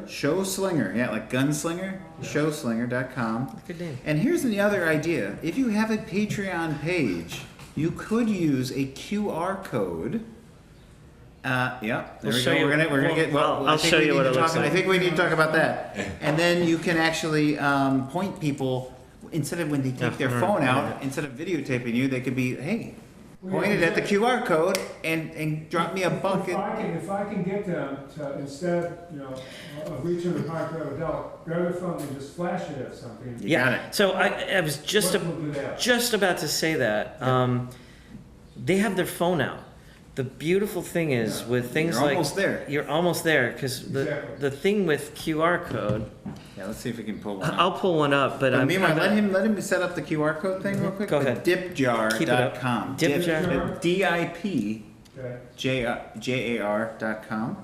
Show Slinger, yeah, like gunslinger, showslinger.com. Good name. And here's the other idea. If you have a Patreon page, you could use a QR code. Yeah, there we go. We're gonna get. Well, I'll show you what it looks like. I think we need to talk about that. And then you can actually point people, instead of when they take their phone out, instead of videotaping you, they could be, hey, pointed at the QR code and drop me a bucket. If I can get them to, instead, of reaching the micro adult, grab their phone and just flash it at something. Yeah. So I was just about to say that. They have their phone out. The beautiful thing is with things You're almost there. You're almost there, because the thing with QR code. Yeah, let's see if we can pull one up. I'll pull one up, but meanwhile, let him set up the QR code thing real quick. Go ahead. Dipjar.com. Dipjar. DIPJAR.com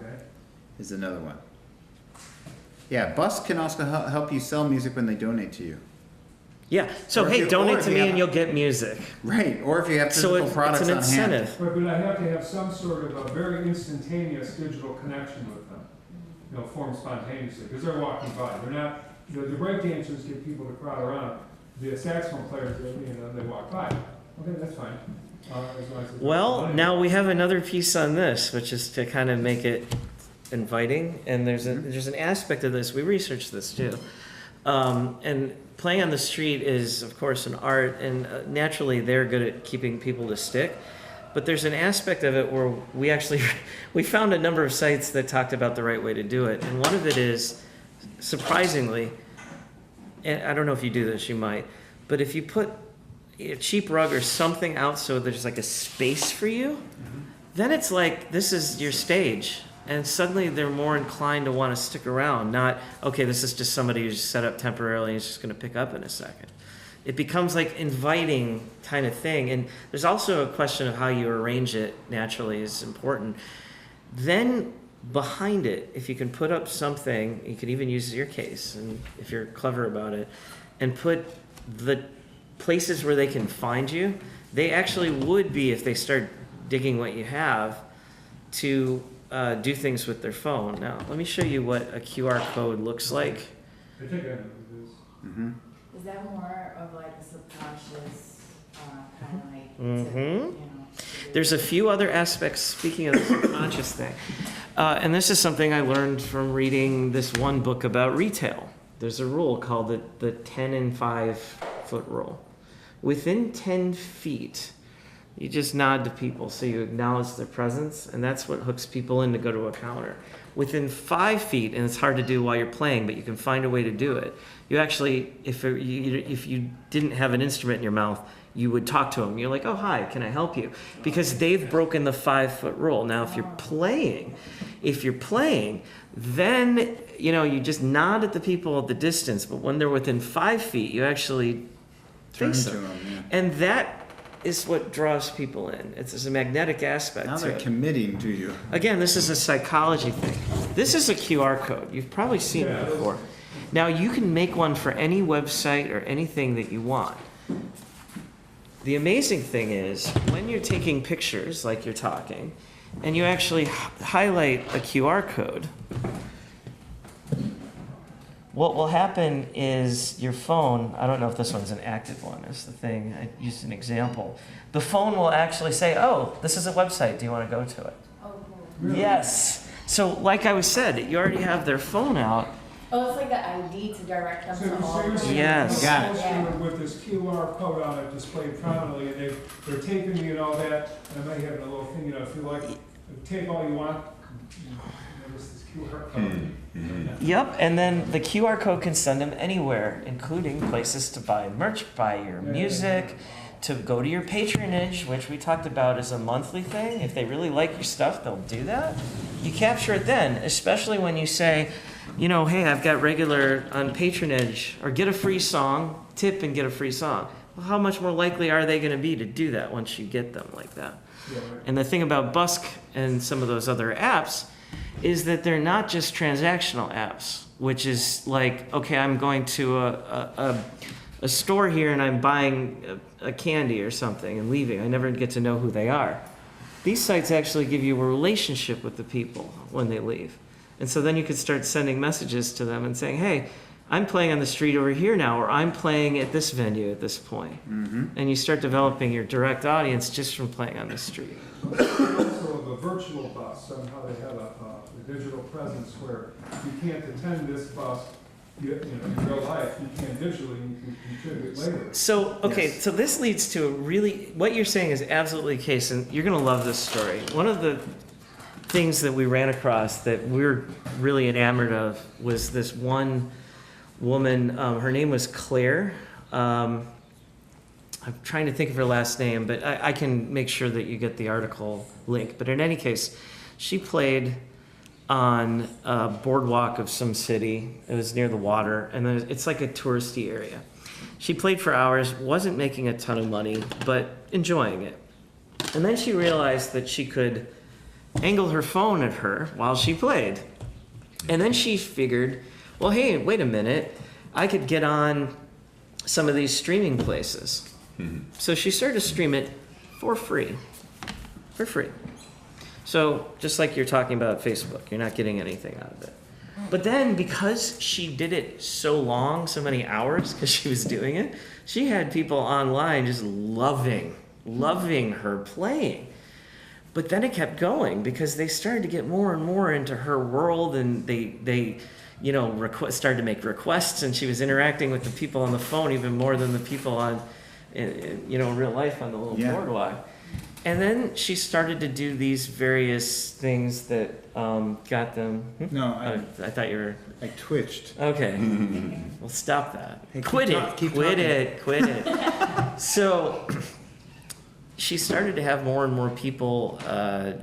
is another one. Yeah, Bus can also help you sell music when they donate to you. Yeah. So hey, donate to me and you'll get music. Right. Or if you have physical products on hand. It's an incentive. But I have to have some sort of a very instantaneous digital connection with them. Formed spontaneously, because they're walking by. They're not. The break dancers get people to crowd around. The saxophone players, they walk by. Okay, that's fine. Well, now we have another piece on this, which is to kind of make it inviting. And there's an aspect of this. We researched this too. And playing on the street is, of course, an art, and naturally they're good at keeping people to stick. But there's an aspect of it where we found a number of sites that talked about the right way to do it. And one of it is, surprisingly, and I don't know if you do this, you might, but if you put a cheap rug or something out so there's like a space for you, then it's like, this is your stage. And suddenly they're more inclined to want to stick around, not, okay, this is just somebody who's set up temporarily and is just going to pick up in a second. It becomes like inviting kind of thing. And there's also a question of how you arrange it naturally is important. Then behind it, if you can put up something, you could even use your case, and if you're clever about it, and put the places where they can find you, they actually would be, if they start digging what you have, to do things with their phone. Now, let me show you what a QR code looks like. I think I know what it is. Mm-hmm. Is that more of like a subconscious kind of like? Mm-hmm. There's a few other aspects, speaking of the subconscious thing. And this is something I learned from reading this one book about retail. There's a rule called the 10 and 5 foot rule. Within 10 feet, you just nod to people, so you acknowledge their presence, and that's what hooks people in to go to a counter. Within 5 feet, and it's hard to do while you're playing, but you can find a way to do it. You actually, if you didn't have an instrument in your mouth, you would talk to them. You're like, oh, hi, can I help you? Because they've broken the 5 foot rule. Now, if you're playing, then, you just nod at the people at the distance, but when they're within 5 feet, you actually face them. Yeah. And that is what draws people in. It's a magnetic aspect. Now they're committing to you. Again, this is a psychology thing. This is a QR code. You've probably seen it before. Now, you can make one for any website or anything that you want. The amazing thing is, when you're taking pictures, like you're talking, and you actually highlight a QR code, what will happen is your phone, I don't know if this one's an active one, is the thing, I used an example. The phone will actually say, oh, this is a website, do you want to go to it? Oh, cool. Really? Yes. So like I said, you already have their phone out. Oh, it's like the ID to direct them to all. Yes. With this QR code on it displayed prominently, and they're taping me and all that, and I might have a little thing, if you like, tape all you want, there's this QR code. Mm-hmm. Yep, and then the QR code can send them anywhere, including places to buy merch, buy your music, to go to your patronage, which we talked about as a monthly thing. If they really like your stuff, they'll do that. You capture it then, especially when you say, hey, I've got regular on patronage, or get a free song, tip and get a free song. Well, how much more likely are they going to be to do that once you get them like that? Yeah, right. And the thing about Busk and some of those other apps is that they're not just transactional apps, which is like, okay, I'm going to a store here and I'm buying a candy or something and leaving. I never get to know who they are. These sites actually give you a relationship with the people when they leave. And so then you could start sending messages to them and saying, hey, I'm playing on the street over here now, or I'm playing at this venue at this point. And you start developing your direct audience just from playing on the street. Also of a virtual bus, somehow they have a digital presence where you can't attend this bus, in real life, you can visually, you can contribute later. So, okay, so this leads to a really, what you're saying is absolutely the case, and you're going to love this story. One of the things that we ran across that we're really enamored of was this one woman, her name was Claire. I'm trying to think of her last name, but I can make sure that you get the article link. But in any case, she played on a boardwalk of some city. It was near the water, and it's like a touristy area. She played for hours, wasn't making a ton of money, but enjoying it. And then she realized that she could angle her phone at her while she played. And then she figured, well, hey, wait a minute, I could get on some of these streaming places. So she started to stream it for free. For free. So just like you're talking about Facebook, you're not getting anything out of it. But then because she did it so long, so many hours, because she was doing it, she had people online just loving her playing. But then it kept going because they started to get more and more into her world, and they started to make requests, and she was interacting with the people on the phone even more than the people on, real life on the little boardwalk. And then she started to do these various things that got them. No, I thought you were. I twitched. Okay. Well, stop that. Hey, Quit it. So she started to have more and more people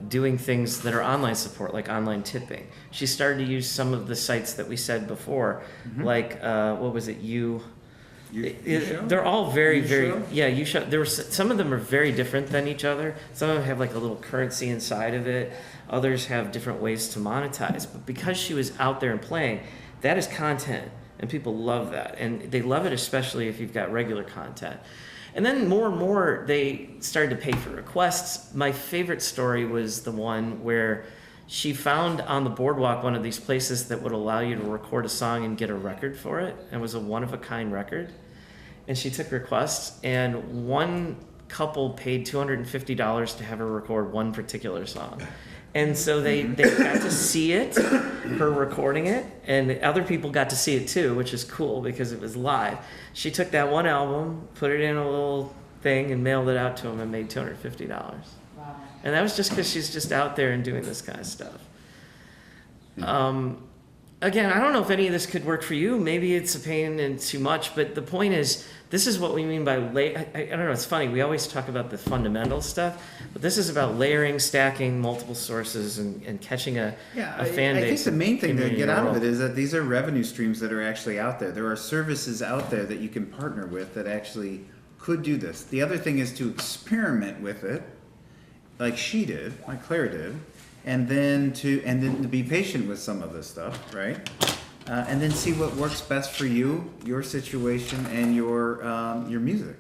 doing things that are online support, like online tipping. She started to use some of the sites that we said before, like what was it? They're all very. You show. There were some of them are very different than each other. Some of them have like a little currency inside of it. Others have different ways to monetize. But because she was out there and playing, that is content, and people love that, and they love it especially if you've got regular content. And then more and more they started to pay for requests. My favorite story was the one where she found on the boardwalk one of these places that would allow you to record a song and get a record for it. And it was a one-of-a-kind record. And she took requests, and one couple paid $250 to have her record one particular song. And so they got to see it, her recording it, and other people got to see it too, which is cool because it was live. She took that one album, put it in a little thing, and mailed it out to them and made $250. Wow. And that was just because she's just out there and doing this kind of stuff. Again, I don't know if any of this could work for you. Maybe it's a pain and too much, but the point is, this is what we mean by I don't know, it's funny, we always talk about the fundamental stuff, but this is about layering, stacking multiple sources and catching a fan base. I think the main thing to get out of world. it is that these are revenue streams that are actually out there. There are services out there that you can partner with that actually could do this. The other thing is to experiment with it, like she did, like Claire did, and then to be patient with some of this stuff, right? And then see what works best for you, your situation, and your music.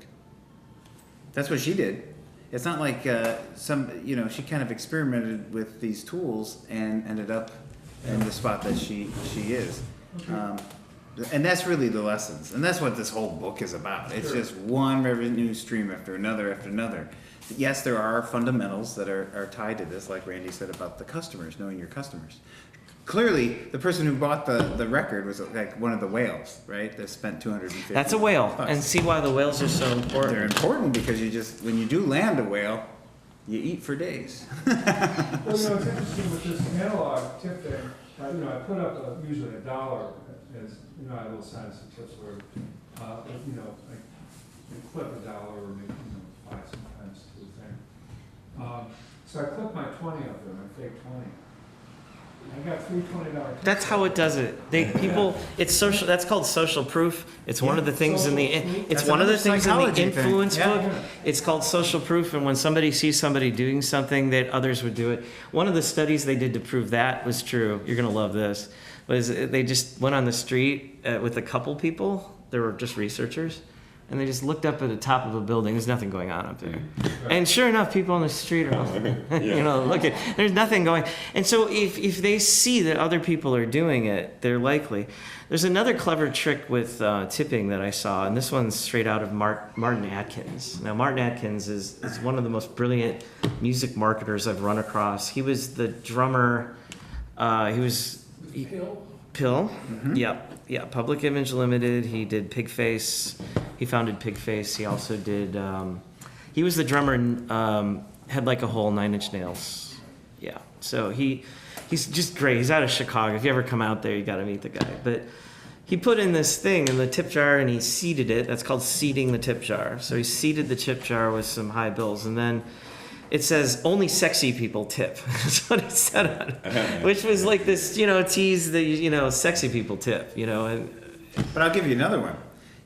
That's what she did. It's not like she kind of experimented with these tools and ended up in the spot that she is. And that's really the lessons. And that's what this whole book is about. It's just one revenue stream after another after another. Yes, there are fundamentals that are tied to this, like Randy said about the customers, knowing your customers. Clearly, the person who bought the record was like one of the whales, right? That spent $250. That's a whale, bucks. and see why the whales are so important. They're important because when you do land a whale, you eat for days. Well, it's interesting with this analog tip thing. I put up usually $1 as I have little signs of tips where I clip $1 or maybe 5 sometimes to the thing. So I clipped my 20 up there, my fake 20. I got $3 $20. That's how it does it. It's social. That's called social proof. It's one of the things in the. It's That's one of the another things in the psychology thing. influence Yeah. book. It's called social proof, and when somebody sees somebody doing something that others would do it. One of the studies they did to prove that was true. You're gonna love this. Was they just went on the street with a couple people. They were just researchers, and they just looked up at the top of a building. There's nothing going on up there. And sure enough, people on the street are, looking. There's nothing going. And so if they see that other people are doing it, they're likely. There's another clever trick with tipping that I saw, and this one's straight out of Martin Atkins. Now, Martin Atkins is one of the most brilliant music marketers I've run across. He was the drummer. Pill. Mm-hmm. Yep. Yeah. Public Image Limited. He did Pigface. He founded Pigface. He also did. He was the drummer in Head Like a Hole, 9 Inch Nails. Yeah. So he's just great. He's out of Chicago. If you ever come out there, you got to meet the guy. But he put in this thing in the tip jar and he seeded it. That's called seeding the tip jar. So he seeded the tip jar with some high bills, and then it says only sexy people tip. That's what it said on it, which was like this, tease that sexy people tip, And but I'll give you another one.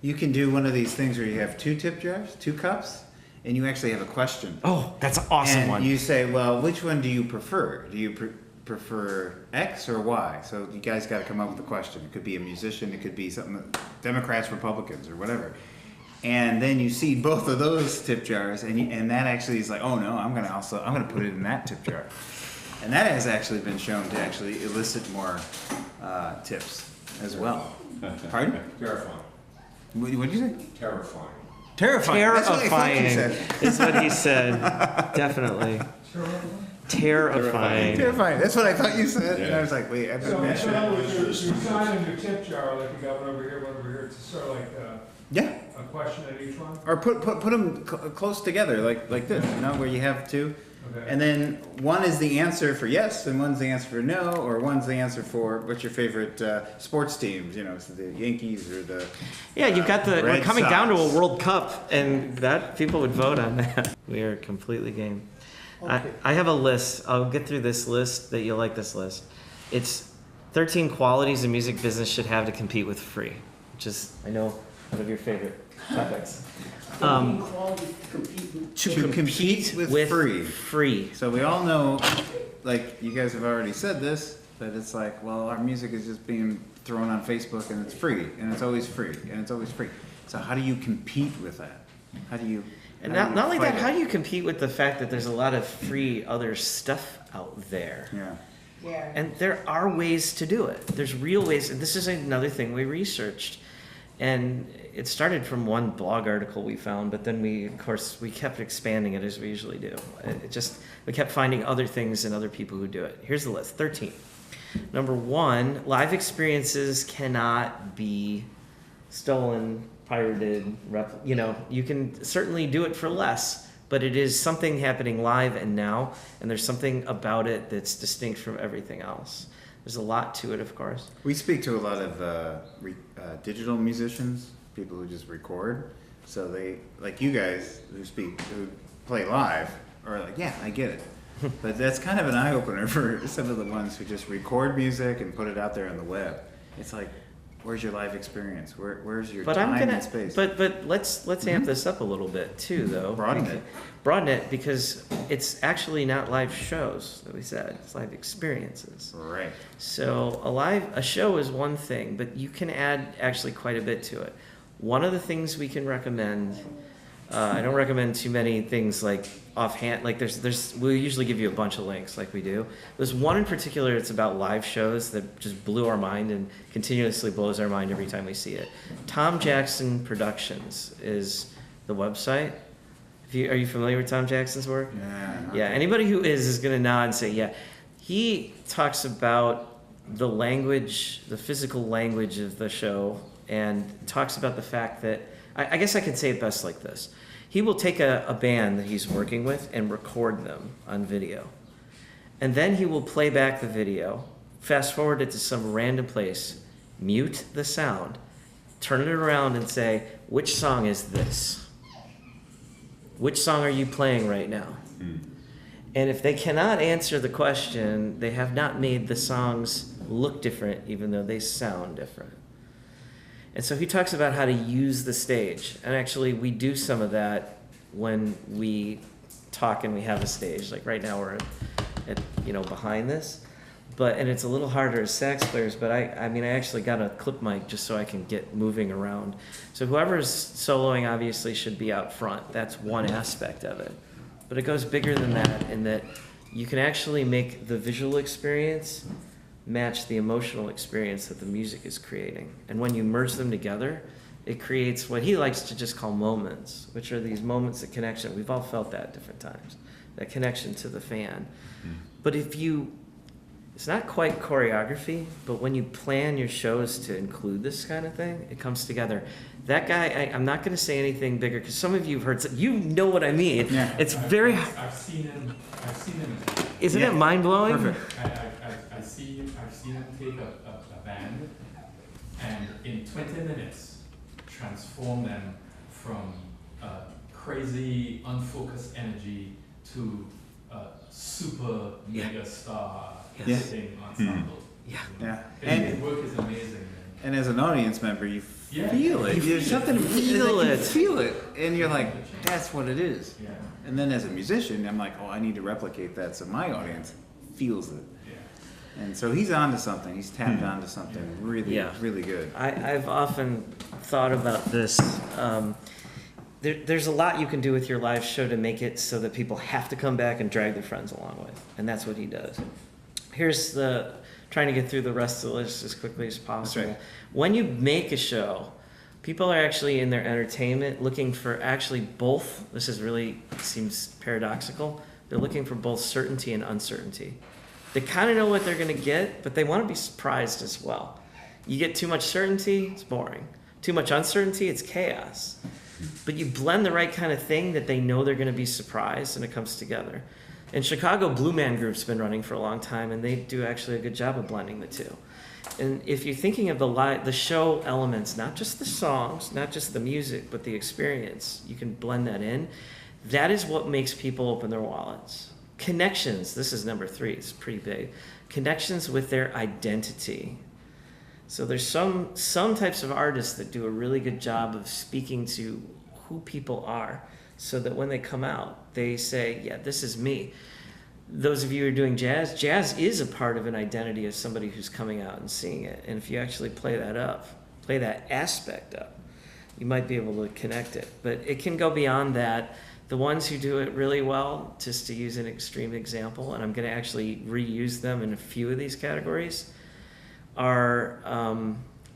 You can do one of these things where you have 2 tip jars, 2 cups, and you actually have a question. Oh, that's an awesome and one. You say, well, which one do you prefer? Do you prefer X or Y? So you guys got to come up with a question. It could be a musician. It could be something, Democrats, Republicans, or whatever. And then you see both of those tip jars, and that actually is like, oh no, I'm gonna put it in that tip jar, and that has actually been shown to actually elicit more tips as well. Pardon? Terrifying. What did you say? Terrifying. Terrifying. That's what I thought you Terrifying said. is what he said. Definitely. Terrifying. Terrifying. That's what I thought you said. And Yeah. I was like, wait, I So, didn't mention in it. other words, you're signing your tip jar, like you got one over here, it's sort of like Yeah. a question at each one? Or put them close together, like this, where you have 2. Okay. And then one is the answer for yes, and one's the answer for no, or one's the answer for what's your favorite sports teams, so the Yankees or the Yeah, you've got we're Red coming down to a Sox. World Cup, and that people would vote on that. We are completely game. I have a list. I'll get through this list that you'll like this list. It's 13 qualities a music business should have to compete with free, which is, I know, one of your favorite topics. to compete with free. So we all know, like you guys have already said this, that it's like, well, our music is just being thrown on Facebook and it's free, and it's always free, and it's always free. So how do you compete with that? How do you? And not only that, how do you compete with the fact that there's a lot of free other stuff out there? Yeah. Yeah. And there are ways to do it. There's real ways. And this is another thing we researched. And it started from one blog article we found, but then we kept expanding it as we usually do. We kept finding other things and other people who do it. Here's the list, 13. Number 1, live experiences cannot be stolen, pirated, you can certainly do it for less, but it is something happening live and now, and there's something about it that's distinct from everything else. There's a lot to it, of course. We speak to a lot of digital musicians, people who just record. So they, like you guys who play live, are like, yeah, I get it. But that's kind of an eye opener for some of the ones who just record music and put it out there on the web. It's like, where's your live experience? Where's your time and space? But let's amp this up a little bit too, though. Broaden it, because it's actually not live shows that we said. It's live experiences. Right. So a show is one thing, but you can add actually quite a bit to it. One of the things we can recommend. I don't recommend too many things like offhand. Like we'll usually give you a bunch of links like we do. There's one in particular. It's about live shows that just blew our mind and continuously blows our mind every time we see it. Tom Jackson Productions is the website. Are you familiar with Tom Jackson's work? Yeah. Yeah. Anybody who is gonna nod and say yeah. He talks about the language, the physical language of the show, and talks about the fact that. I guess I could say it best like this. He will take a band that he's working with and record them on video. And then he will play back the video, fast forward it to some random place, mute the sound, turn it around and say, which song is this? Which song are you playing right now? And if they cannot answer the question, they have not made the songs look different, even though they sound different. And so he talks about how to use the stage. And actually, we do some of that when we talk and we have a stage. Like right now, we're at behind this. and it's a little harder as sax players, but I mean, I actually got a clip mic just so I can get moving around. So whoever's soloing obviously should be out front. That's one aspect of it. But it goes bigger than that in that you can actually make the visual experience match the emotional experience that the music is creating. And when you merge them together, it creates what he likes to just call moments, which are these moments of connection. We've all felt that at different times, that connection to the fan. But it's not quite choreography, but when you plan your shows to include this kind of thing, it comes together. That guy, I'm not going to say anything bigger because some of you have heard, you know what I mean. Yeah. It's very. I've seen him. Isn't it mind blowing? Perfect. I've seen him take a band and in 20 minutes transform them from crazy, unfocused energy to a super mega star hitting ensemble. Yeah. Yeah. His work is amazing. And as an audience member, you Yeah. feel it. There's something feel like, it. You feel it, and you're like, that's what it is. Yeah. And then as a musician, I'm like, oh, I need to replicate that so my audience feels it. Yeah. And so he's onto something. He's tapped onto something really, Yeah. really good. I've often thought about this. There's a lot you can do with your live show to make it so that people have to come back and drag their friends along with, and that's what he does. Here's trying to get through the rest of the list as quickly as possible. That's right. When you make a show, people are actually in their entertainment looking for actually both. This is really seems paradoxical. They're looking for both certainty and uncertainty. They kind of know what they're going to get, but they want to be surprised as well. You get too much certainty, it's boring. Too much uncertainty, it's chaos. But you blend the right kind of thing that they know they're going to be surprised, and it comes together. In Chicago, Blue Man Group's been running for a long time, and they do actually a good job of blending the two. And if you're thinking of the show elements, not just the songs, not just the music, but the experience, you can blend that in. That is what makes people open their wallets. Connections, this is number 3, it's pretty big. Connections with their identity. So there's some types of artists that do a really good job of speaking to who people are so that when they come out, they say, yeah, this is me. Those of you who are doing jazz is a part of an identity of somebody who's coming out and seeing it. And if you actually play that aspect up, you might be able to connect it. But it can go beyond that. The ones who do it really well, just to use an extreme example, and I'm going to actually reuse them in a few of these categories, are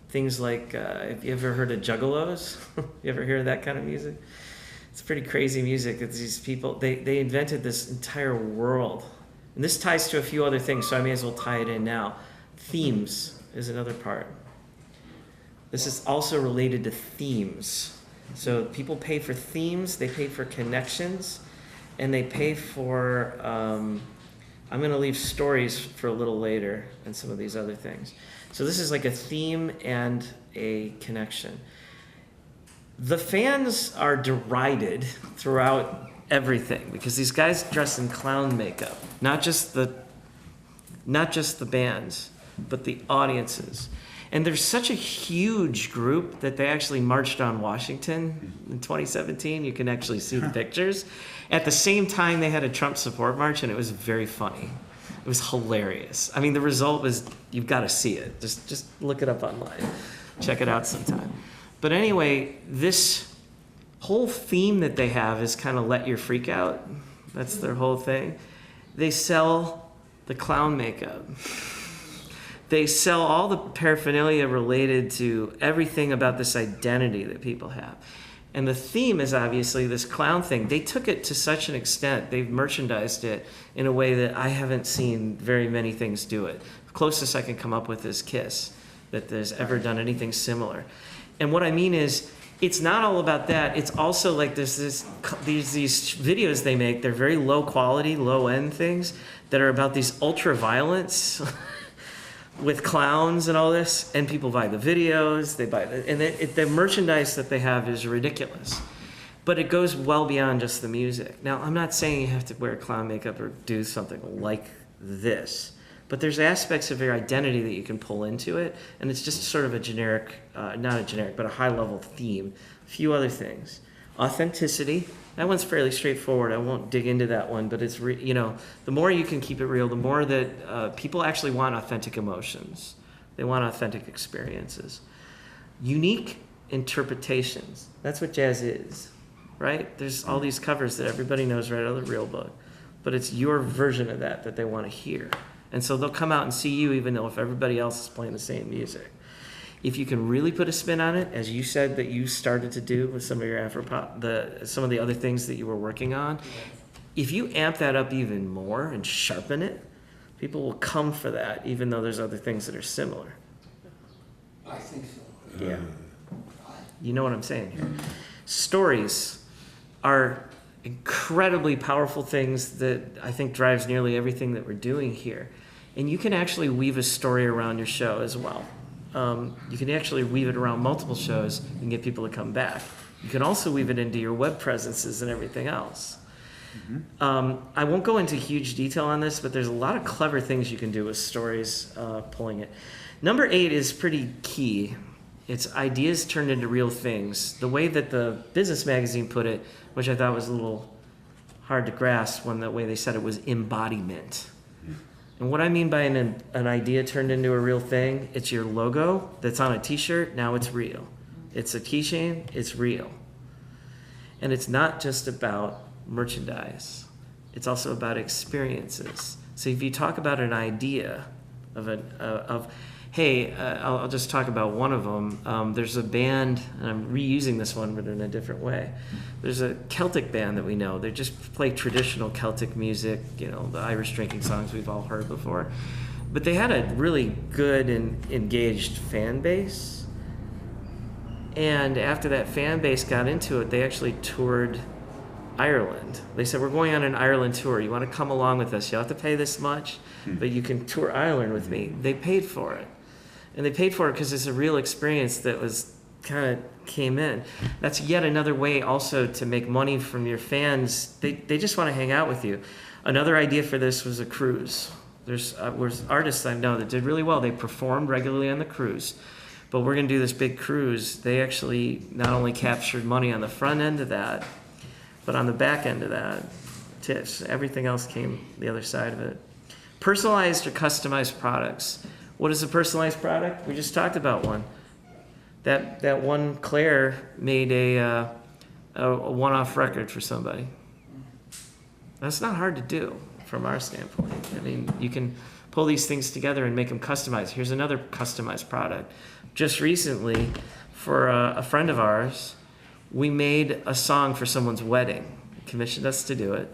things like, have you ever heard of juggalos? You ever hear of that kind of music? It's pretty crazy music. It's these people, they invented this entire world. And this ties to a few other things, so I may as well tie it in now. Themes is another part. This is also related to themes. So people pay for themes, they pay for connections, and they pay for, I'm going to leave stories for a little later and some of these other things. So this is like a theme and a connection. The fans are derided throughout everything because these guys dress in clown makeup, not just the bands, but the audiences. And there's such a huge group that they actually marched on Washington in 2017. You can actually see the pictures. At the same time, they had a Trump support march, and it was very funny. It was hilarious. I mean, the result was, you've got to see it. Just look it up online. Check it out sometime. But anyway, this whole theme that they have is kind of let your freak out. That's their whole thing. They sell the clown makeup. They sell all the paraphernalia related to everything about this identity that people have. And the theme is obviously this clown thing. They took it to such an extent, they've merchandised it in a way that I haven't seen very many things do it. The closest I can come up with is Kiss, that there's ever done anything similar. And what I mean is, it's not all about that. It's also like there's these videos they make. They're very low quality, low end things that are about these ultra violence with clowns and all this. And people buy the videos. The merchandise that they have is ridiculous. But it goes well beyond just the music. Now, I'm not saying you have to wear clown makeup or do something like this. But there's aspects of your identity that you can pull into it, and it's just sort of a generic, not a generic, but a high-level theme. A few other things. Authenticity, That one's fairly straightforward. I won't dig into that one, but it's the more you can keep it real, the more that people actually want authentic emotions. They want authentic experiences. Unique interpretations. That's what jazz is, right? There's all these covers that everybody knows right out of the real book, but it's your version of that they want to hear. And so they'll come out and see you even though if everybody else is playing the same music. If you can really put a spin on it, as you said that you started to do with some of your Afropop, some of the other things that you were working on, if you amp that up even more and sharpen it, people will come for that, even though there's other things that are similar. I think so. Yeah. You know what I'm saying here. Stories are incredibly powerful things that I think drives nearly everything that we're doing here. And you can actually weave a story around your show as well. You can actually weave it around multiple shows and get people to come back. You can also weave it into your web presences and everything else. I won't go into huge detail on this, but there's a lot of clever things you can do with stories pulling it. Number 8 is pretty key. It's ideas turned into real things. The way that the business magazine put it, which I thought was a little hard to grasp when the way they said it was embodiment. And what I mean by an idea turned into a real thing, it's your logo that's on a t-shirt, now it's real. It's a keychain, it's real. And it's not just about merchandise. It's also about experiences. So if you talk about an idea hey, I'll just talk about one of them. There's a band, and I'm reusing this one, but in a different way. There's a Celtic band that we know. They just play traditional Celtic music, the Irish drinking songs we've all heard before. But they had a really good and engaged fan base. And after that fan base got into it, they actually toured Ireland. They said, we're going on an Ireland tour. You want to come along with us? You'll have to pay this much, but you can tour Ireland with me. They paid for it. And they paid for it because it's a real experience that was kind of came in. That's yet another way also to make money from your fans. They just want to hang out with you. Another idea for this was a cruise. There's artists I know that did really well. They performed regularly on the cruise. But we're going to do this big cruise. They actually not only captured money on the front end of that, but on the back end of that, tips. Everything else came the other side of it. Personalized or customized products. What is a personalized product? We just talked about one. That one Claire made a one-off record for somebody. That's not hard to do from our standpoint. I mean, you can pull these things together and make them customized. Here's another customized product. Just recently, for a friend of ours, we made a song for someone's wedding. Commissioned us to do it,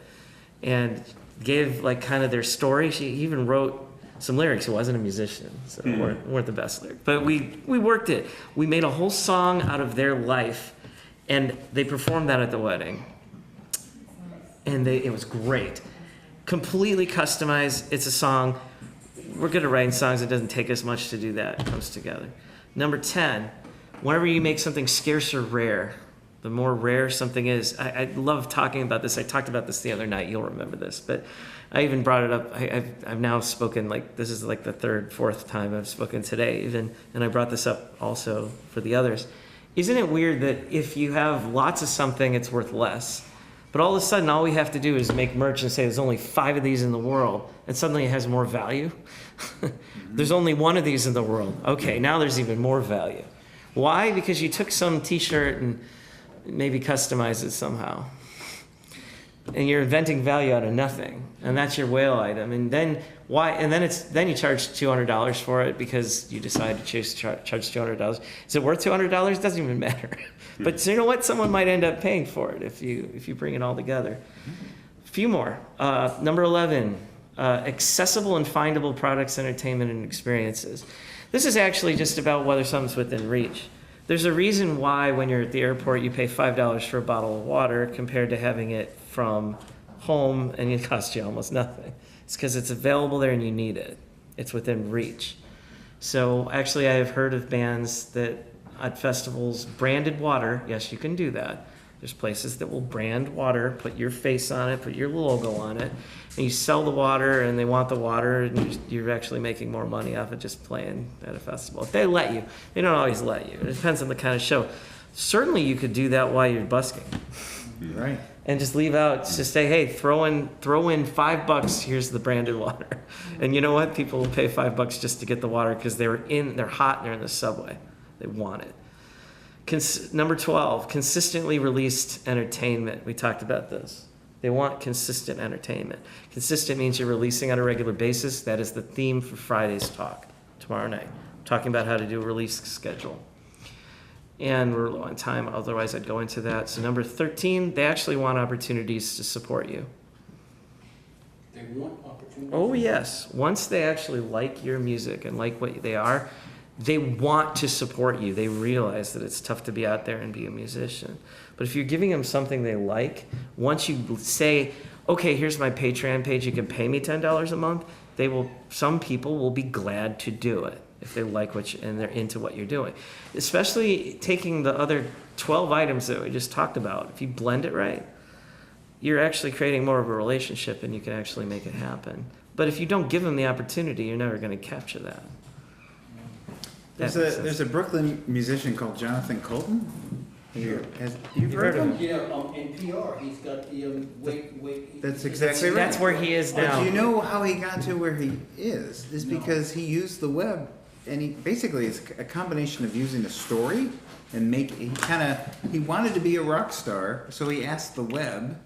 and gave kind of their story. She even wrote some lyrics. He wasn't a musician, so weren't the best lyrics. But we worked it. We made a whole song out of their life, and they performed that at the wedding. And it was great. Completely customized. It's a song. We're good at writing songs. It doesn't take us much to do that. It comes together. Number 10, whenever you make something scarce or rare, the more rare something is. I love talking about this. I talked about this the other night. You'll remember this. But I even brought it up. I've now spoken, this is the third, fourth time I've spoken today even. And I brought this up also for the others. Isn't it weird that if you have lots of something, it's worth less? But all of a sudden, all we have to do is make merch and say there's only 5 of these in the world, and suddenly it has more value. There's only 1 of these in the world. Okay, now there's even more value. Why? Because you took some t-shirt and maybe customized it somehow. And you're inventing value out of nothing. And that's your whale item. And then why? And then you charge $200 for it because you decide to charge $200. Is it worth $200? It doesn't even matter. But so you know what? Someone might end up paying for it if you bring it all together. A few more. Number 11, accessible and findable products, entertainment, and experiences. This is actually just about whether something's within reach. There's a reason why when you're at the airport you pay $5 for a bottle of water compared to having it from home and it costs you almost nothing. It's because it's available there and you need it. It's within reach. So actually I have heard of bands that at festivals branded water. Yes, you can do that. There's places that will brand water, put your face on it, put your logo on it, and you sell the water and they want the water and you're actually making more money off of just playing at a festival. If they let you. They don't always let you. It depends on the kind of show. Certainly you could do that while you're busking. Right. and just leave out, just say, hey, throw in $5. Here's the branded water, and you know what? People will pay $5 just to get the water because they're hot and they're in the subway. They want it. Number 12, consistently released entertainment. We talked about this. They want consistent entertainment. Consistent means you're releasing on a regular basis. That is the theme for Friday's talk tomorrow night. I'm talking about how to do a release schedule. And we're low on time, otherwise I'd go into that. So number 13, they actually want opportunities to support you. They want opportunities. Oh yes, once they actually like your music and like what they are, they want to support you. They realize that it's tough to be out there and be a musician. But if you're giving them something they like, once you say, okay, here's my Patreon page, you can pay me $10 a month, some people will be glad to do it if they like and they're into what you're doing. Especially taking the other 12 items that we just talked about. If you blend it right, you're actually creating more of a relationship and you can actually make it happen. But if you don't give them the opportunity, you're never going to capture that. There's a Brooklyn musician called Jonathan Colton. You've heard of him? Yeah, in PR, he's got the wait. That's exactly right. That's where he is now. But you know how he got to where he is because he used the web, and it's a combination of using a story and he wanted to be a rock star, so he asked the web,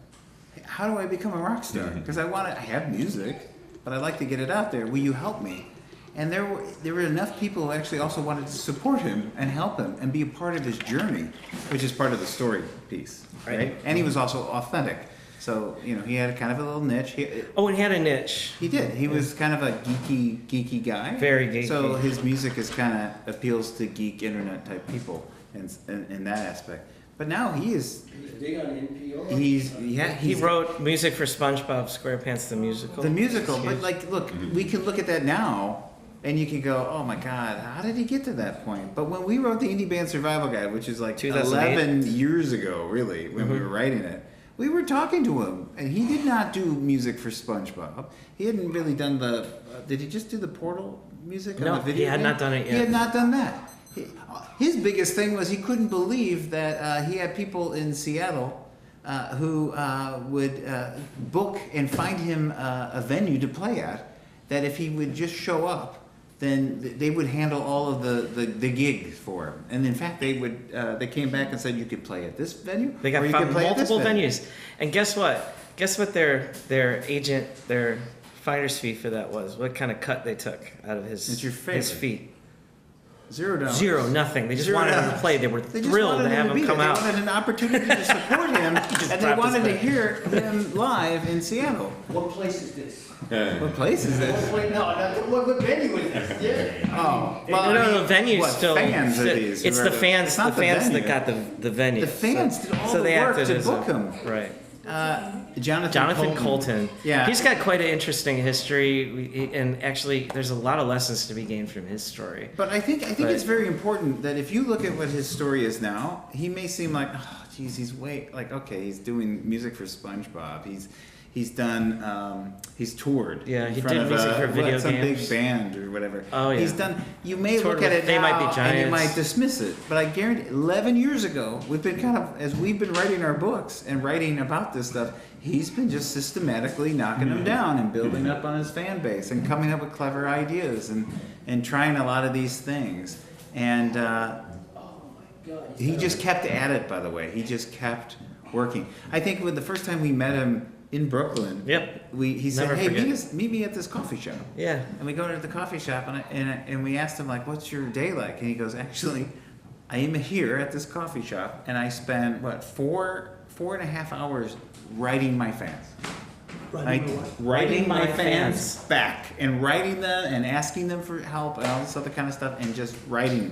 how do I become a rock star? Because I have music, but I'd like to get it out there. Will you help me? And there were enough people who actually also wanted to support him and help him and be a part of his journey, which is part of the story piece, right? And he was also authentic. So, he had kind of a little niche. He had a niche. He did. He was kind of a geeky guy. Very geeky. So his music appeals to geek internet type people in that aspect. But now He's big on NPR. He wrote music for SpongeBob SquarePants the musical. The musical, but look, we can look at that now. And you can go, oh my God, how did he get to that point? But when we wrote the Indie Band Survival Guide, which is 11 years ago, really, when we were writing it, we were talking to him, and he did not do music for SpongeBob. He hadn't really done did he just do the Portal music on the video he had game? not done it yet. He had not done that. His biggest thing was he couldn't believe that he had people in Seattle who would book and find him a venue to play at, that if he would just show up, then they would handle all of the gigs for him. And in fact, they came back and said you could play at this venue. They got multiple venues. And guess what? Guess what their finder's fee for that was? What kind of cut they took out of his fee? $0. Zero, nothing. They just wanted him to play. They were thrilled to have him come out. They wanted an opportunity to support him, and they wanted to hear him live in Seattle. What place is this? What place is this? What venue is this? Yeah. Oh, well, the venue's still. Fans are these? It's the fans. The fans that got the venue. The fans did all the they work acted to as book him. Right. Jonathan Colton. Yeah. He's got quite an interesting history, and actually, there's a lot of lessons to be gained from his story. But I think it's very important that if you look at what his story is now, he may seem like, oh, geez, he's he's doing music for SpongeBob. He's done. He's toured. Yeah, he did music for video some games. big band or whatever. Oh yeah. He's done. You may toured look at it They now Might Be Giants. and you might dismiss it, but I guarantee, 11 years ago, we've been as we've been writing our books and writing about this stuff, he's been just systematically knocking them down and building up on his fan base and coming up with clever ideas and trying a lot of these things. And he just kept at it. By the way, he just kept working. I think the first time we met him in Brooklyn, he said, "Hey, meet me at this coffee shop." Yeah. And we go to the coffee shop and we asked him "What's your day like?" And he goes, "Actually, I am here at this coffee shop and I spend 4.5 hours writing my fans." Writing my fans back and writing them and asking them for help and all this other kind of stuff and just writing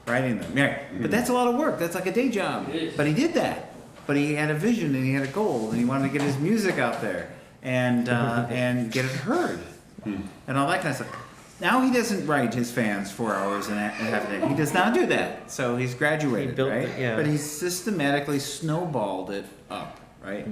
them. Yeah. But that's a lot of work. That's like a day job. But he did that. But he had a vision and he had a goal and he wanted to get his music out there and get it heard and all that kind of stuff. Now he doesn't write his fans 4 hours and a half a day. He does not do that. So he's graduated, right? But he's systematically snowballed it up, right?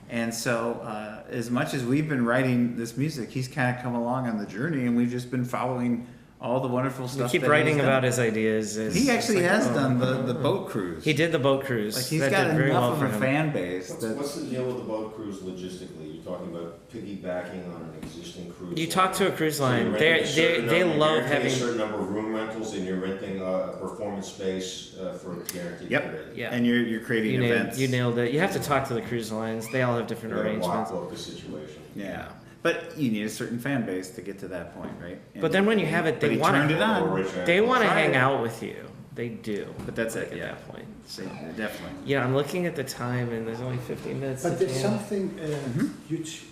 And so as much as we've been writing this music, he's kind of come along on the journey and we've just been following all the wonderful We stuff. keep that he's writing done. about his ideas. He actually has oh. done the boat cruise. He did the boat cruise. Like he's That got did very enough well of for a him. fan base. What's the deal with the boat cruise logistically? You're talking about piggybacking on an existing cruise You line. talk to a cruise So you're line. renting a certain They number- love you're renting having. a certain number of room rentals, and you're renting a performance space for a guaranteed Yep. period. Yeah. And you're creating events. You nailed it. You have to talk to the cruise lines. They all have different You gotta arrangements. walk the situation. Yeah. But you need a certain fan base to get to that point, right? But then when you have it, But they he want turned it to. on. Original. They want to Try hang it. out with you. They do. But that's it, At yeah. that point. So. Definitely. Yeah, I'm looking at the time, and there's only 15 minutes. But to there's jam. something Mm-hmm. huge,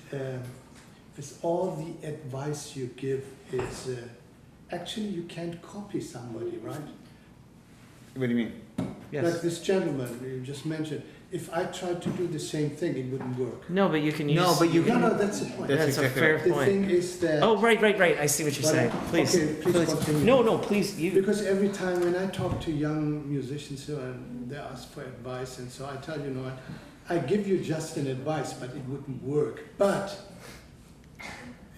with all the advice you give is, actually you can't copy somebody, right? What do you mean? Like Yes. this gentleman you just mentioned, if I tried to do the same thing, it wouldn't work. No, but you can use. No, but you No, can. no, that's the point. That's That's a exactly fair right. The point. thing is that. Oh, right. I see what you're But, saying. Please. okay, please continue. No, please. You. Because every time when I talk to young musicians and they ask for advice, and so I tell you what, I give you just an advice, but it wouldn't work. But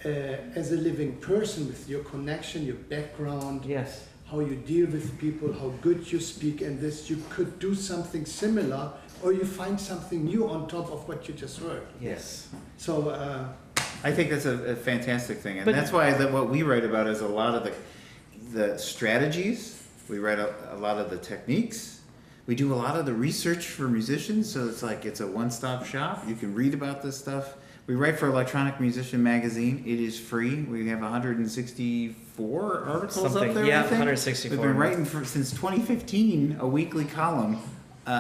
as a living person with your connection, your background, Yes. how you deal with people, how good you speak, and this, you could do something similar, or you find something new on top of what you just heard. Yes. So, I think that's a fantastic thing, and But- that's why what we write about is a lot of the strategies. We write a lot of the techniques. We do a lot of the research for musicians, so it's a one-stop shop. You can read about this stuff. We write for Electronic Musician Magazine. It is free. We have 164 articles up there. Yeah, I think. 164. We've been writing since 2015 a weekly column.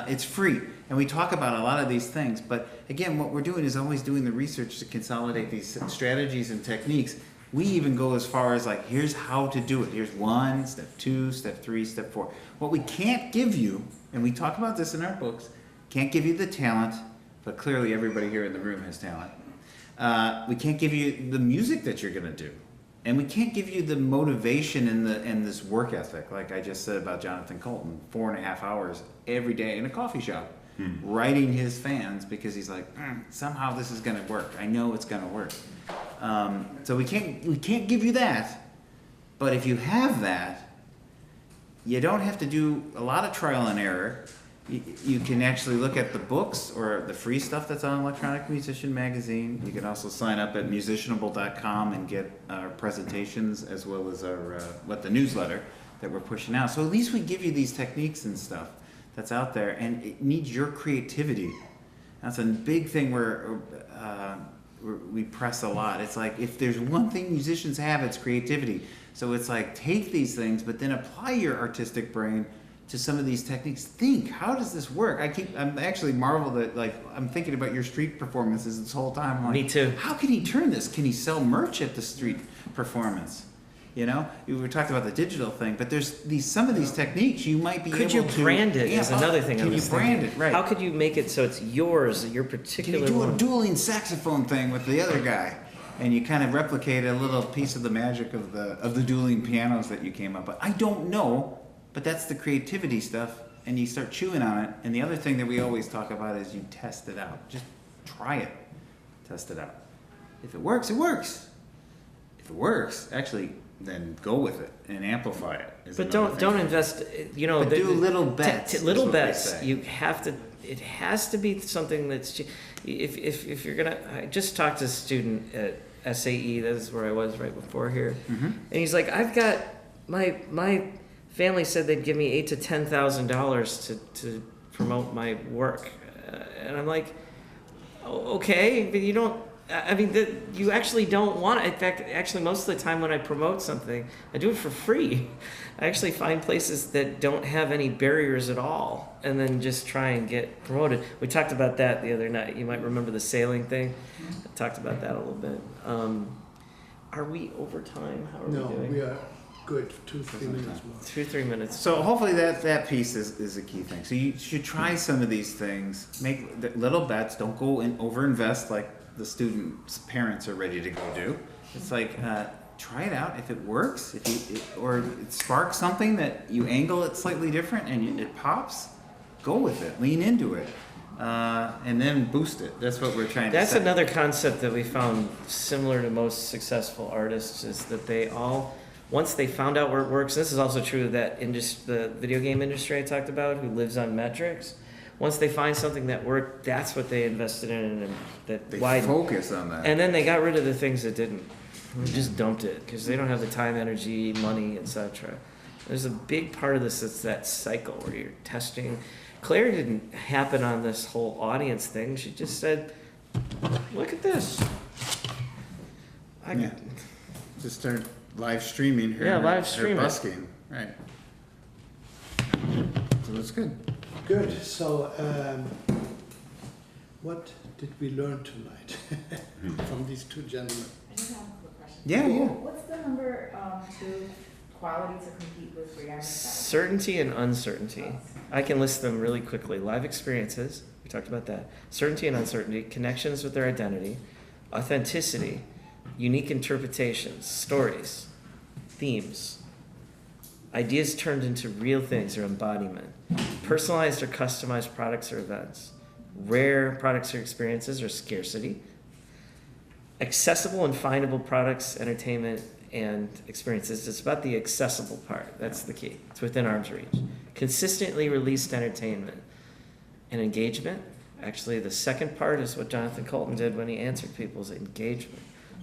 It's free, and we talk about a lot of these things. But again, what we're doing is always doing the research to consolidate these strategies and techniques. We even go as far as like, here's how to do it. Here's 1, step 2, step 3, step 4. What we can't give you, and we talk about this in our books, can't give you the talent, but clearly everybody here in the room has talent. We can't give you the music that you're gonna do. And we can't give you the motivation and this work ethic, like I just said about Jonathan Colton, 4.5 hours every day in a coffee shop, writing his fans because he's like, somehow this is gonna work. I know it's gonna work. So we can't give you that. But if you have that, you don't have to do a lot of trial and error. You can actually look at the books or the free stuff that's on Electronic Musician Magazine. You can also sign up at musicianable.com and get our presentations as well as our the newsletter that we're pushing out. So at least we give you these techniques and stuff that's out there, and it needs your creativity. That's a big thing where we press a lot. It's like if there's one thing musicians have, it's creativity. So it's like take these things, but then apply your artistic brain to some of these techniques. Think, how does this work? I'm actually marveled at, like, I'm thinking about your street performances this whole time. I'm like, Me too. How can he turn this? Can he sell merch at the street performance? You know, we were talking about the digital thing, but there's some of these techniques you might be Could able you to. brand it? Yeah, Is another thing I Can was you brand thinking. it? Right. How could you make it so it's yours, your Can particular you do a one? dueling saxophone thing with the other guy? And you kind of replicate a little piece of the magic of the dueling pianos that you came up with. I don't know, but that's the creativity stuff, and you start chewing on it. And the other thing that we always talk about is you test it out. Just try it. Test it out. If it works, it works. If it works, actually, then go with it and amplify it. is But another don't thing. invest. You know, But do little bets, is little what they bets. say. You have to. It has to be something that's. If you're gonna, I just talked to a student at SAE. That is where I was right before here, and he's like, I've got my family said they'd give me $8,000 to $10,000 to promote my work, and I'm like, okay, but you don't. I mean, you actually don't want it. In fact, actually, most of the time when I promote something, I do it for free. I actually find places that don't have any barriers at all, and then just try and get promoted. We talked about that the other night. You might remember the sailing thing. I talked about that a little bit. Are we over time? How are we no, doing? we are good. 2-3 minutes more. 2-3 minutes. So hopefully that piece is a key thing. So you should try some of these things. Make little bets. Don't go and overinvest like the students' parents are ready to go do. It's like try it out. If it works, or it sparks something that you angle it slightly different and it pops, go with it. Lean into it, and then boost it. That's what we're trying to. That's say. another concept that we found similar to most successful artists is that they all Once they found out where it works, this is also true of that the video game industry I talked about, who lives on metrics. Once they find something that worked, that's what they invested in, and that They wide. focus on that. And then they got rid of the things that didn't. They just dumped it because they don't have the time, energy, money, etc. There's a big part of this that's that cycle where you're testing. Claire didn't happen on this whole audience thing. She just said, "Look at this." Yeah. Just start live streaming her, Yeah, live her stream it. busking. Right. So that's good. Good, so, what did we learn tonight from these two gentlemen? I just have a quick question. Yeah, yeah. What's the number two quality to compete with for your Certainty and uncertainty. I can list them really quickly. Live experiences, we talked about that. Certainty and uncertainty, connections with their identity, authenticity, unique interpretations, stories, themes, ideas turned into real things or embodiment, personalized or customized products or events, rare products or experiences or scarcity, accessible and findable products, entertainment, and experiences. It's about the accessible part. That's the key. It's within arm's reach. Consistently released entertainment and engagement. Actually, the second part is what Jonathan Colton did when he answered people's engagement.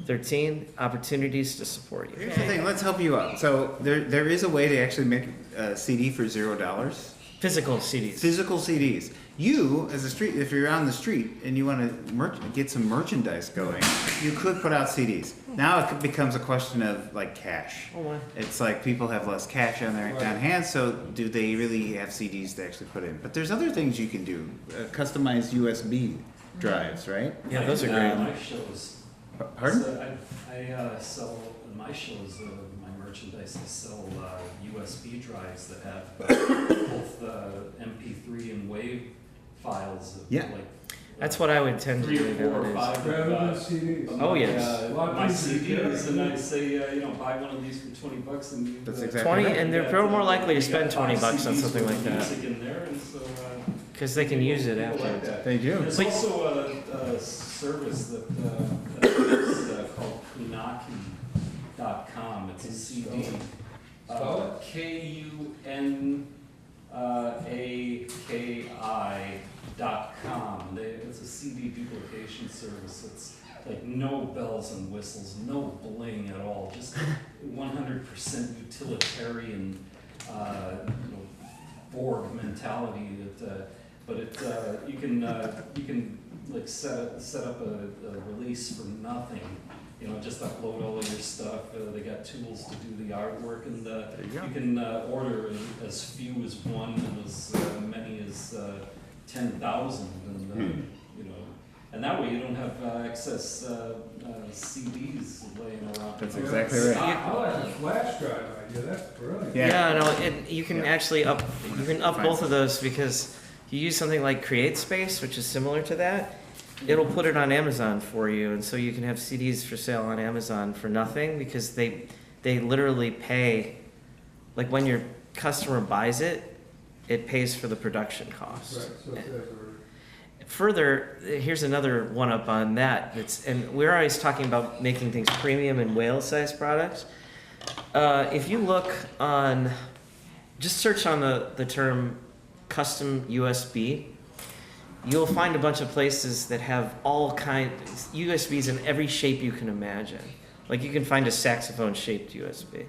13, opportunities to support you. Here's the thing. Let's help you out. So there is a way to actually make a CD for $0. Physical CDs. Physical CDs. You, as a street, if you're on the street and you want to get some merchandise going, you could put out CDs. Now it becomes a question of like cash. Oh, wow. It's like people have less cash on their on hand, so do they really have CDs to actually put in? But there's other things you can do. Customized USB drives, right? Yeah, those are great. My shows. Pardon? So I sell in my shows, my merchandise. I sell USB drives that have both MP3 and WAV files. Of Yeah. like, That's what I would tend to 3 do or 4 or nowadays. 5. Rather than CDs. Oh, yes. A lot My easier to CDs, carry. and I say, buy one of these for $20, and you. That's exactly 20, right. and they're probably more likely to spend $20 on something like that. Music in there, and so. Because they can use it people like after. that. They do. There's also a service that is called Kunaki.com. It's a CD. Spell KUNAKI.com. It's a CD duplication service. It's like no bells and whistles, no bling at all. Just 100% utilitarian, Borg mentality. But you can like set up a release for nothing. Just upload all of your stuff. They got tools to do the artwork, and you can order as few as 1 and as many as 10,000, and and that way you don't have excess CDs laying around. That's exactly right. I like the flash drive idea, that's brilliant. Yeah. Yeah, no, and you can actually up both of those because you use something like CreateSpace, which is similar to that. It'll put it on Amazon for you, and so you can have CDs for sale on Amazon for nothing because they literally pay, like when your customer buys it, it pays for the production cost. Right, so it says Further, here's another one up on that. And we're always talking about making things premium and whale-sized products. If you look on, just search on the term custom USB, you'll find a bunch of places that have all kinds USBs in every shape you can imagine. Like you can find a saxophone-shaped USB.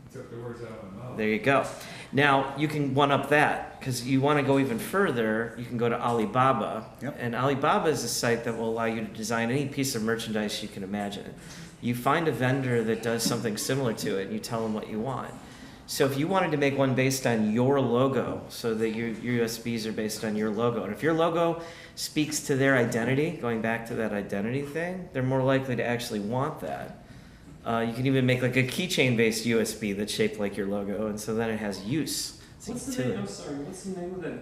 except the words out of my mouth. There you go. Now you can one up that because you want to go even further. You can go to Alibaba, and Alibaba is a site that will allow you to design any piece of merchandise you can imagine. You find a vendor that does something similar to it, and you tell them what you want. So if you wanted to make one based on your logo, so that your USBs are based on your logo, and if your logo speaks to their identity, going back to that identity thing, they're more likely to actually want that. You can even make like a keychain-based USB that's shaped like your logo, and so then it has use. What's the name? I'm sorry. What's the name of that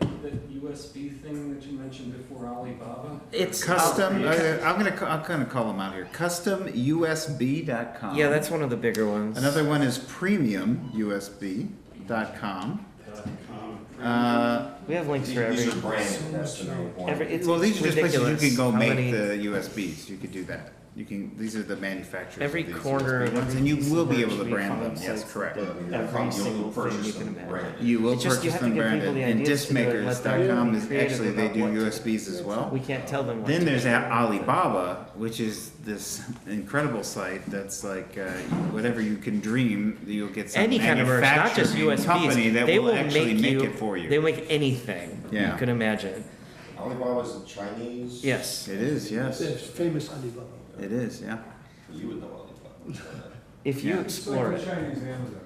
USB thing that you mentioned before, Alibaba? It's Custom. I'm gonna call them out here. CustomUSB.com. Yeah, that's one of the bigger ones. Another one is PremiumUSB.com. We have links for every. These are branded, that's the number one. It's Well, these are just places you ridiculous can go how make many- the USBs. You could do that. These are the manufacturers. Every of these corner USB of ones, every and you piece of will be able to merch we brand them. found Yes, says correct. that every single thing you can imagine. You will It's just you purchase have to them give people branded. the And ideas to do it, let them discmakers.com be is creative actually, they about do what to USBs as well. We can't tell them what Then to there's do. Alibaba, which is this incredible site that's like whatever you can dream, you'll get some Any kind of merch, not just manufacturing USBs. company that They will actually make it for you. They make anything Yeah. you can imagine. Alibaba's a Chinese? Yes. It is, yes. The famous Alibaba. It is, yeah. You would know Alibaba. If you Yeah. explore It's it. like the Chinese Amazon.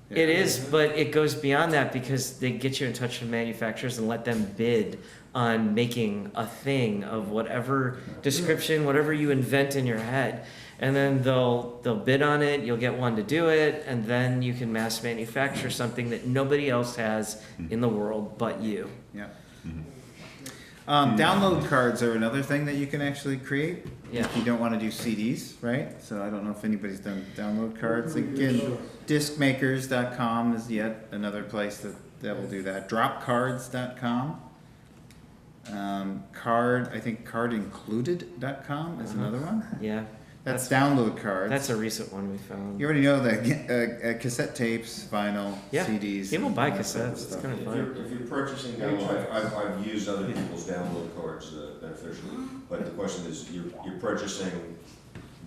It is, but it goes beyond that because they get you in touch with manufacturers and let them bid on making a thing of whatever description, whatever you invent in your head. And then they'll bid on it, you'll get one to do it, and then you can mass manufacture something that nobody else has in the world but you. Yeah. Download cards are another thing that you can actually create. Yeah. If you don't want to do CDs, right? So I don't know if anybody's done download cards. Again, discmakers.com is yet another place that will do that. Dropcards.com. I think cardincluded.com is another one. Yeah. That's download cards. That's a recent one we found. You already know that cassette tapes, vinyl, Yeah. CDs. People buy and that type of cassettes. It's stuff. kind of If fun. you're purchasing download, I've used other people's download cards beneficially, but the question is, you're purchasing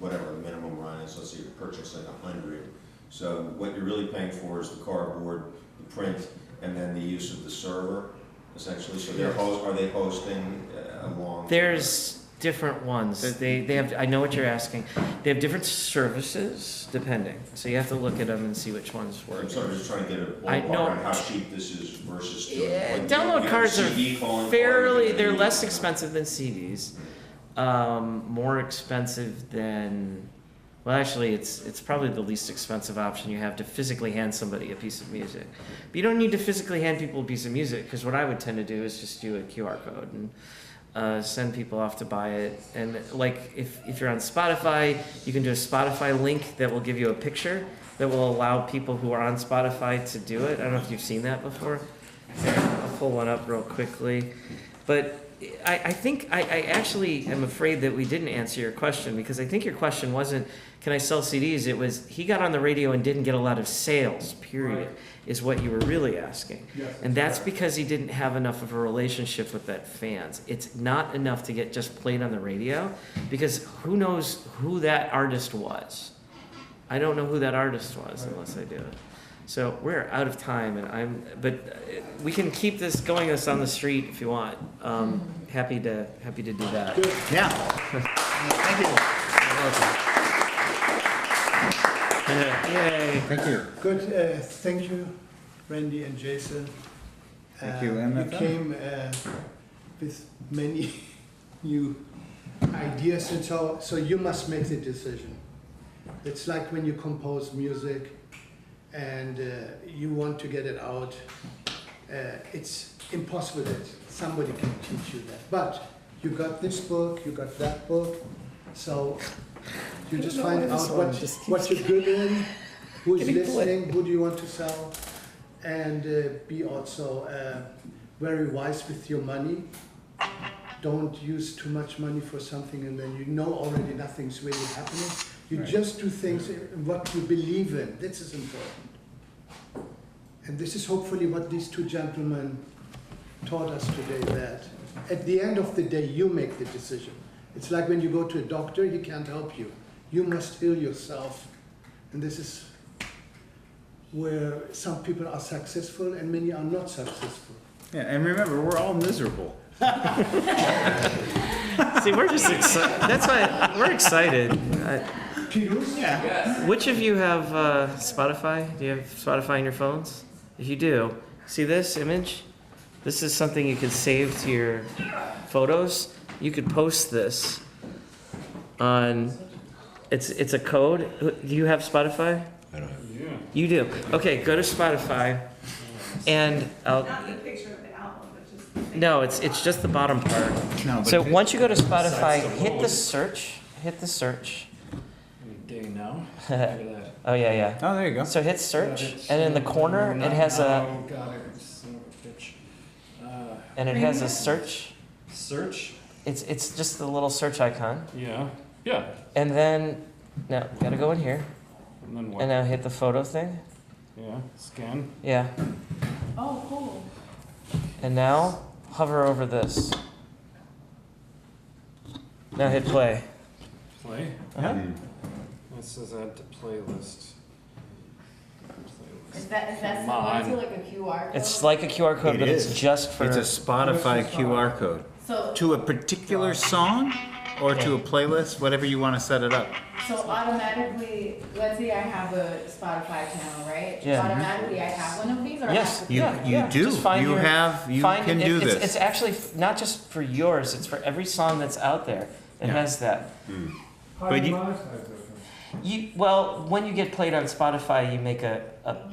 whatever the minimum run is, let's say you're purchasing 100. So what you're really paying for is the cardboard, the print, and then the use of the server, essentially. So are they hosting along? There's different ones. They have. I know what you're asking. They have different services depending. So you have to look at them and see which ones work. I'm sorry, just trying to get a I ballpark know- on how cheap this is versus doing. Yeah, like, download you have a cards are CD calling card, fairly. you have They're a- less expensive than CDs. More expensive than. Well, actually, it's probably the least expensive option you have to physically hand somebody a piece of music. But you don't need to physically hand people a piece of music because what I would tend to do is just do a QR code and send people off to buy it. And like if you're on Spotify, you can do a Spotify link that will give you a picture that will allow people who are on Spotify to do it. I don't know if you've seen that before. Here, I'll pull one up real quickly. But I think I actually am afraid that we didn't answer your question because I think your question wasn't, can I sell CDs? It was, he got on the radio and didn't get a lot of sales, period, is what you were really asking. Yes, And that's correct. because he didn't have enough of a relationship with that fans. It's not enough to get just played on the radio because who knows who that artist was. I don't know who that artist was unless I do it. So we're out of time, and but we can keep this going this on the street if you want. Happy to do that. Yeah. Thank you. Yay. Thank you. Good, thank you, Randy and Jason. Thank you, You MFM. came with many new ideas, and so you must make the decision. It's like when you compose music and you want to get it out. It's impossible that somebody can teach you that. But you got this book, you got that book, so you just find out what you're good in, who's Getting listening, who do you want to sell, and be also very wise with your money. Don't use too much money for something and then you know already nothing's really happening. You just do things in what you believe in. This is important. And this is hopefully what these two gentlemen taught us today, that at the end of the day, you make the decision. It's like when you go to a doctor, he can't help you. You must heal yourself. And this is where some people are successful and many are not successful. Yeah, and remember, we're all miserable. See, we're just excited. That's why we're excited. Yeah. Which of you have Spotify? Do you have Spotify on your phones? If you do, see this image? This is something you can save to your photos. You could post this on. It's a code. Do you have Spotify? I don't have. Yeah. You do. Okay, go to Spotify, and Not the picture of the album, but just the thing. no, it's just the bottom part. No, but So once you go to Spotify, hit the search. There you know. Look at that. Oh yeah. Oh, there you go. So hit search, and in the corner it has a Oh, got it. Son of a bitch. and it has a search. Search. It's just the little search icon, Yeah. Yeah. And then, now, gotta go in here, And then and what? now hit the photo thing. Yeah, scan. Yeah. Oh, cool. And now, hover over this. Now hit play. Play. Uh-huh. It says add to playlist. Is that Come similar on. to like a QR code? It's like a QR code, It but is. it's just for. It's a Spotify QR code. So, To a particular song or to a playlist, whatever you want to set it up. so automatically, let's say I have a Spotify channel, right? Yeah. Automatically I have one of these or I Yes. have to- You, Yeah, you yeah. do. Just find You your- have, you Find can it. do It's this. actually not just for yours, it's for every song that's out there. It Yeah. has that. How But do you you- monetize those things? Well, when you get played on Spotify, you make a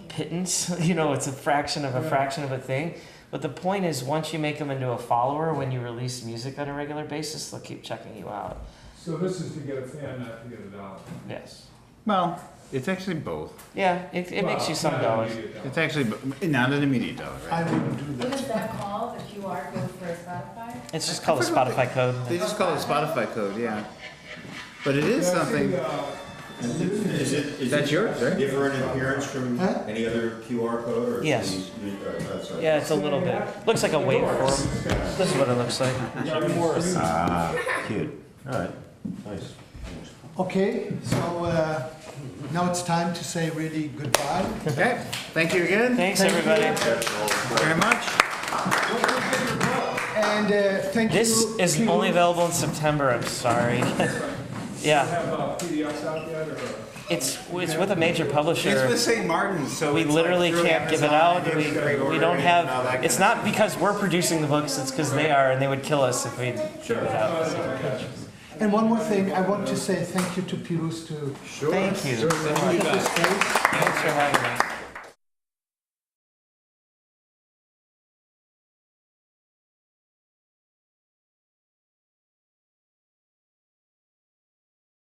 pittance. You know, it's a fraction of a Yeah. fraction of a thing. But the point is, once you make them into a follower, when you release music on a regular basis, they'll keep checking you out. So this is to get a fan, not to get a dollar. Yes. Well, it's actually both. Yeah, it makes you some Well, not dollars. immediate dollar. It's actually not an immediate dollar, I right? wouldn't do What that. is that called, the QR code for Spotify? It's just called a Spotify code. They just call it a Spotify code, yeah. But it is Can I see, something. Is That's it yours, right? different in appearance from Huh? any other QR code or? Yes. That's right. Yeah, it's a little bit. Looks like a waveform. This is what it looks like. Ah, cute. All right, nice. Okay, so now it's time to say really goodbye. Okay, thank you again. Thanks, everybody. Very much. And thank you. This is to- only available in September. I'm sorry. Yeah, Have PDFs out yet, or? it's with a major It's publisher. with St. Martin's, so We it's literally like through can't give it Amazon, out. they We, give great we ordering don't and all have. that It's kind of not because we're producing the books. It's because they are, and they would kill us if we give it out. And one more thing, I want to say thank you to Pirus to Sure. Thank you. look at this space. Thanks for having me.